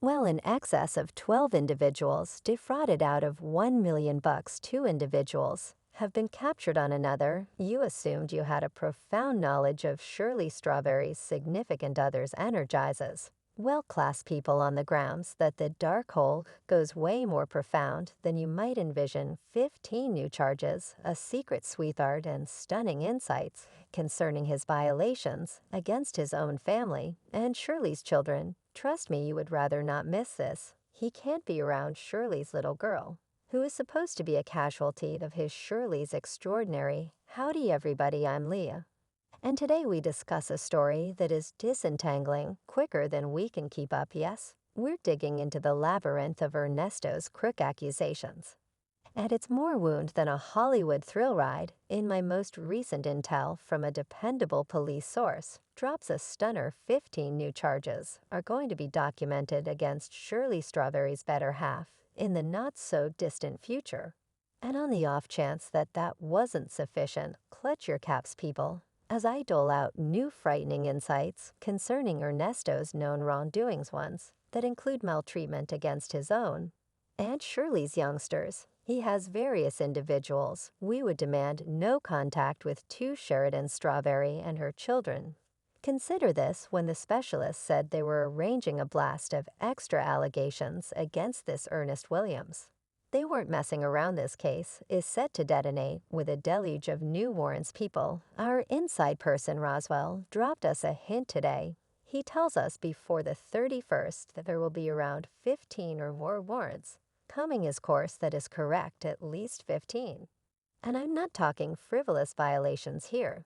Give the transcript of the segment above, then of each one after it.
Well, in excess of 12 individuals defrauded out of 1 million bucks to individuals have been captured on another. You assumed you had a profound knowledge of Shirley Strawberry's significant other's energizes. Well-class people on the grounds that the dark hole goes way more profound than you might envision. 15 new charges, a secret sweetheart, and stunning insights concerning his violations against his own family and Shirley's children. Trust me, you would rather not miss this. He can't be around Shirley's little girl, who is supposed to be a casualty of his Shirley's extraordinary. Howdy everybody, I'm Leah. And today we discuss a story that is disentangling quicker than we can keep up, yes? We're digging into the labyrinth of Ernesto's crook accusations. And it's more wound than a Hollywood thrill ride. In my most recent intel from a dependable police source, drops a stunner. 15 new charges are going to be documented against Shirley Strawberry's better half in the not-so-distant future. And on the off chance that that wasn't sufficient, clutch your caps, people, as I dole out new frightening insights concerning Ernesto's known wrongdoings, ones that include maltreatment against his own and Shirley's youngsters. He has various individuals. We would demand no contact with to Sheridan Strawberry and her children. Consider this when the specialists said they were arranging a blast of extra allegations against this Ernest Williams. They weren't messing around. This case is set to detonate with a deluge of new warrants. People, our inside person Roswell dropped us a hint today. He tells us before the 31st that there will be around 15 or more warrants coming his course. That is correct, at least 15. And I'm not talking frivolous violations here.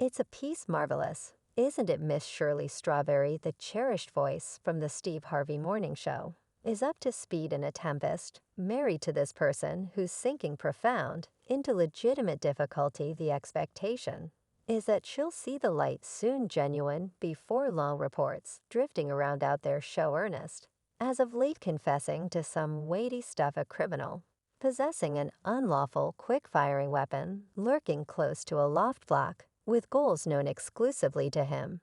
It's a piece marvelous. Isn't it? Miss Shirley Strawberry, the cherished voice from the Steve Harvey morning show, is up to speed in a tempest, married to this person who's sinking profound into legitimate difficulty. The expectation is that she'll see the light soon. Genuine before long reports drifting around out there show Ernest as of late confessing to some weighty stuff, a criminal possessing an unlawful quick-firing weapon, lurking close to a loft block with goals known exclusively to him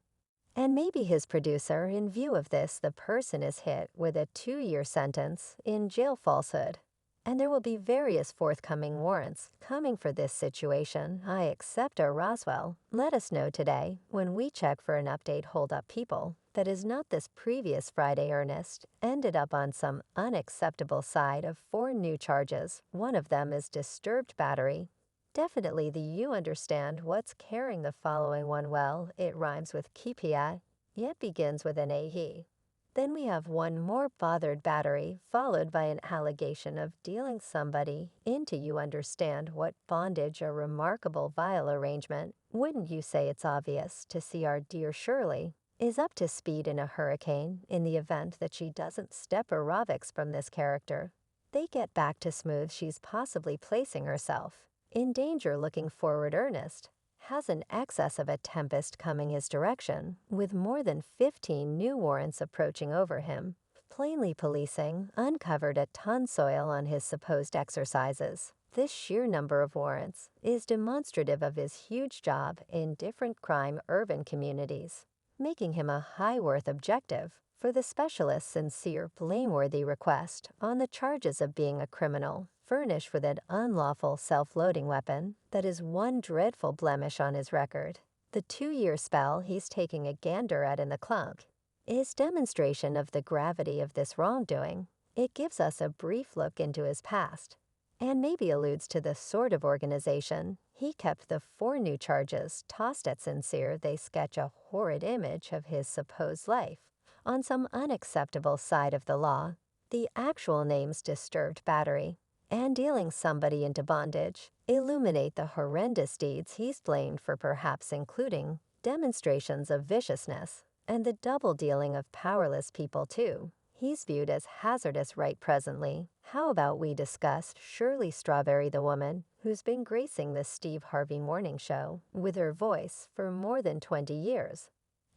and maybe his producer. In view of this, the person is hit with a 2-year sentence in jail. Falsehood. And there will be various forthcoming warrants coming for this situation. I accept. Our Roswell let us know today when we check for an update. Hold up, people. That is not this previous Friday. Ernest ended up on some unacceptable side of 4 new charges. One of them is disturbed battery. Definitely the you understand what's carrying the following one. Well, it rhymes with kipia, yet begins with an ahe. Then we have one more bothered battery, followed by an allegation of dealing somebody into you understand what bondage. A remarkable vile arrangement. Wouldn't you say it's obvious to see our dear Shirley is up to speed in a hurricane in the event that she doesn't step aerobics from this character? They get back to smooth. She's possibly placing herself in danger. Looking forward, Ernest has an excess of a tempest coming his direction, with more than 15 new warrants approaching over him. Plainly, policing uncovered a ton soil on his supposed exercises. This sheer number of warrants is demonstrative of his huge job in different crime urban communities, making him a high-worth objective for the specialist's sincere, blameworthy request on the charges of being a criminal, furnished with an unlawful self-loading weapon. That is one dreadful blemish on his record. The 2-year spell he's taking a gander at in the club is demonstration of the gravity of this wrongdoing. It gives us a brief look into his past, and maybe alludes to the sort of organization he kept. The 4 new charges tossed at sincere. They sketch a horrid image of his supposed life on some unacceptable side of the law. The actual names disturbed battery and dealing somebody into bondage illuminate the horrendous deeds he's blamed for, perhaps including demonstrations of viciousness and the double dealing of powerless people too. He's viewed as hazardous right presently. How about we discuss Shirley Strawberry, the woman who's been gracing the Steve Harvey morning show with her voice for more than 20 years,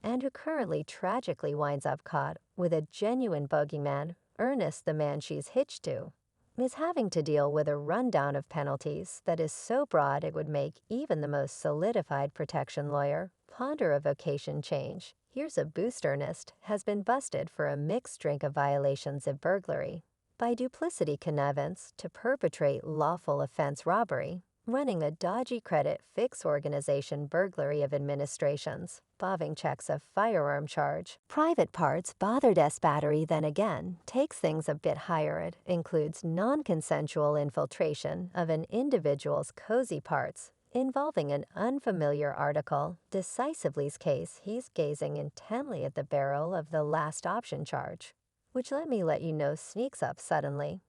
and who currently tragically winds up caught with a genuine bogeyman. Ernest, the man she's hitched to, is having to deal with a rundown of penalties that is so broad it would make even the most solidified protection lawyer ponder a vocation change. Here's a boost. Ernest has been busted for a mixed string of violations of burglary by duplicity connivance to perpetrate lawful offense robbery, running a dodgy credit fix organization burglary of administrations, bobbing checks of firearm charge, private parts bothered S battery. Then again, takes things a bit higher. It includes non-consensual infiltration of an individual's cozy parts, involving an unfamiliar article. Decisively's case, he's gazing intently at the barrel of the last option charge, which let you know sneaks up suddenly.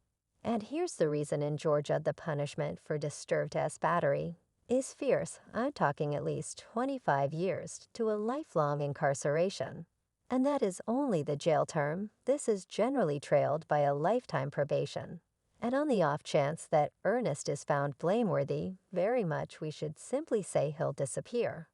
And here's the reason: in Georgia, the punishment for disturbed S battery is fierce. I'm talking at least 25 years to a lifelong incarceration. And that is only the jail term. This is generally trailed by a lifetime probation. And on the off chance that Ernest is found blameworthy, very much we should simply say he'll disappear.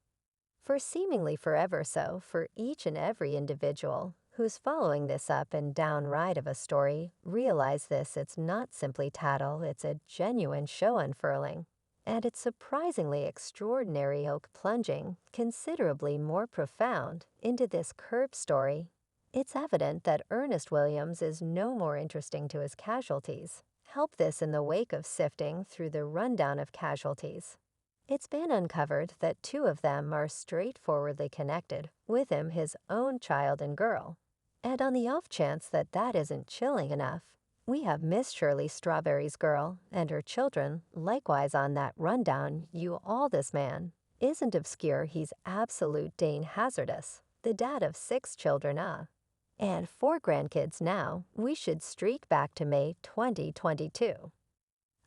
For seemingly forever. So, for each and every individual who's following this up and down ride of a story, realize this: it's not simply tattle, it's a genuine show unfurling. And it's surprisingly extraordinary, oak plunging considerably more profound into this curb story. It's evident that Ernest Williams is no more interesting to his casualties. Help this in the wake of sifting through the rundown of casualties. It's been uncovered that two of them are straightforwardly connected, with him his own child and girl. And on the off chance that that isn't chilling enough, we have Miss Shirley Strawberry's girl and her children likewise on that rundown. This man isn't obscure, he's absolute Dane hazardous, the dad of 6 children, and 4 grandkids now. We should streak back to May 2022.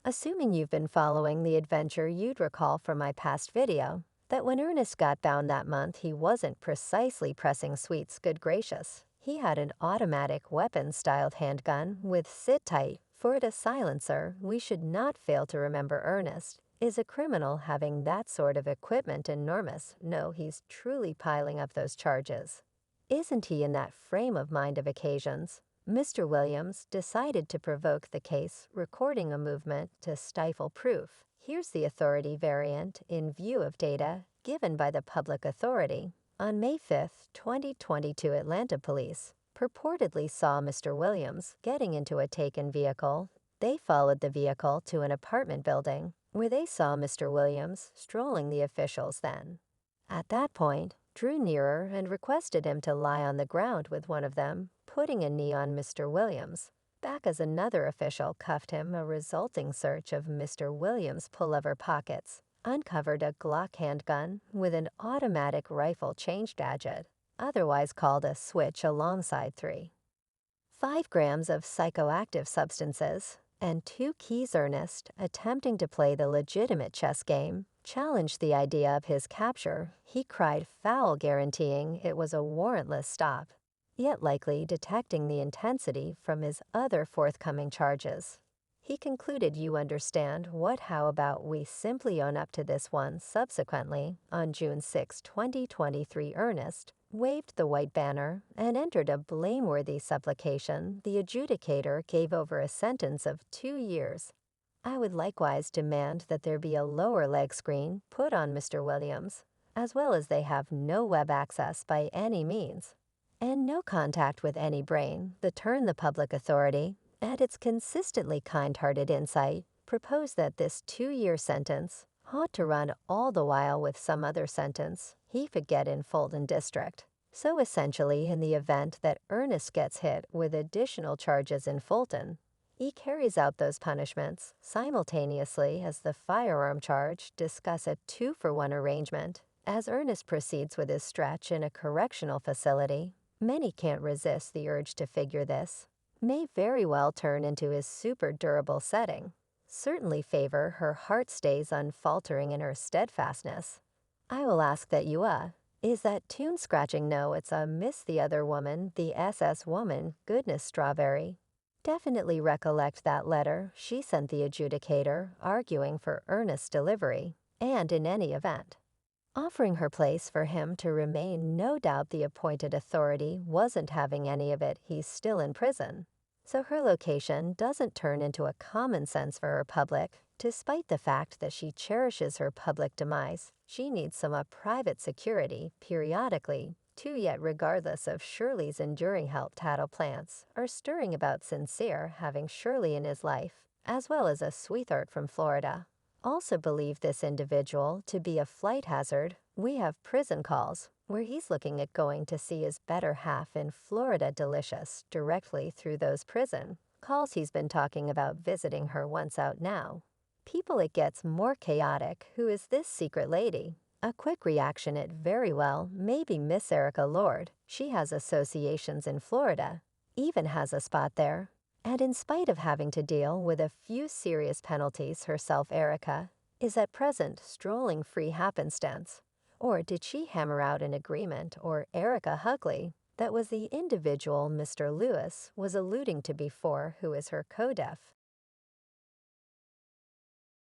Assuming you've been following the adventure, you'd recall from my past video that when Ernest got bound that month, he wasn't precisely pressing sweets. Good gracious. He had an automatic weapon-styled handgun with sit tight for it a silencer. We should not fail to remember Ernest is a criminal having that sort of equipment. Enormous. No, he's truly piling up those charges. Isn't he in that frame of mind of occasions? Mr. Williams decided to provoke the case, recording a movement to stifle proof. Here's the authority variant in view of data given by the public authority. On May 5, 2022, Atlanta police purportedly saw Mr. Williams getting into a taken vehicle. They followed the vehicle to an apartment building where they saw Mr. Williams strolling. The officials then, at that point, drew nearer and requested him to lie on the ground with one of them, putting a knee on Mr. Williams' back as another official cuffed him. A resulting search of Mr. Williams' pullover pockets uncovered a Glock handgun with an automatic rifle change gadget, otherwise called a switch, alongside 3.5 grams of psychoactive substances, and 2 keys. Ernest, attempting to play the legitimate chess game, challenged the idea of his capture. He cried foul, guaranteeing it was a warrantless stop, yet likely detecting the intensity from his other forthcoming charges. He concluded, "You understand what? How about we simply own up to this one?" Subsequently, on June 6, 2023, Ernest waved the white banner and entered a blameworthy supplication. The adjudicator gave over a sentence of 2 years. I would likewise demand that there be a lower leg screen put on Mr. Williams, as well as they have no web access by any means, and no contact with any brain. The public authority, at its consistently kind-hearted insight, proposed that this 2-year sentence ought to run all the while with some other sentence he could get in Fulton District. So essentially, in the event that Ernest gets hit with additional charges in Fulton, he carries out those punishments simultaneously as the firearm charge. Discuss a 2-for-1 arrangement. As Ernest proceeds with his stretch in a correctional facility, many can't resist the urge to figure this may very well turn into his super durable setting. Certainly favor her heart stays unfaltering in her steadfastness. I will ask that you, is that tune scratching? No, it's a miss. The other woman, the SS woman. Goodness, Strawberry. Definitely recollect that letter she sent the adjudicator, arguing for Ernest's delivery, and in any event, offering her place for him to remain. No doubt the appointed authority wasn't having any of it. He's still in prison, so her location doesn't turn into a common sense for her public. Despite the fact that she cherishes her public demise, she needs some private security periodically Two yet regardless of Shirley's enduring help tattle plants, are stirring about Sincere having Shirley in his life, as well as a sweetheart from Florida. Also believe this individual to be a flight hazard. We have prison calls, where he's looking at going to see his better half in Florida Delicious directly through those prison calls he's been talking about visiting her once out now. People, it gets more chaotic. Who is this secret lady? A quick reaction, it very well may be Miss Erica Lord. She has associations in Florida, even has a spot there. And in spite of having to deal with a few serious penalties herself, Erica is at present strolling free happenstance. Or did she hammer out an agreement, or Erica Hugley, that was the individual Mr. Lewis was alluding to before, who is her co-def?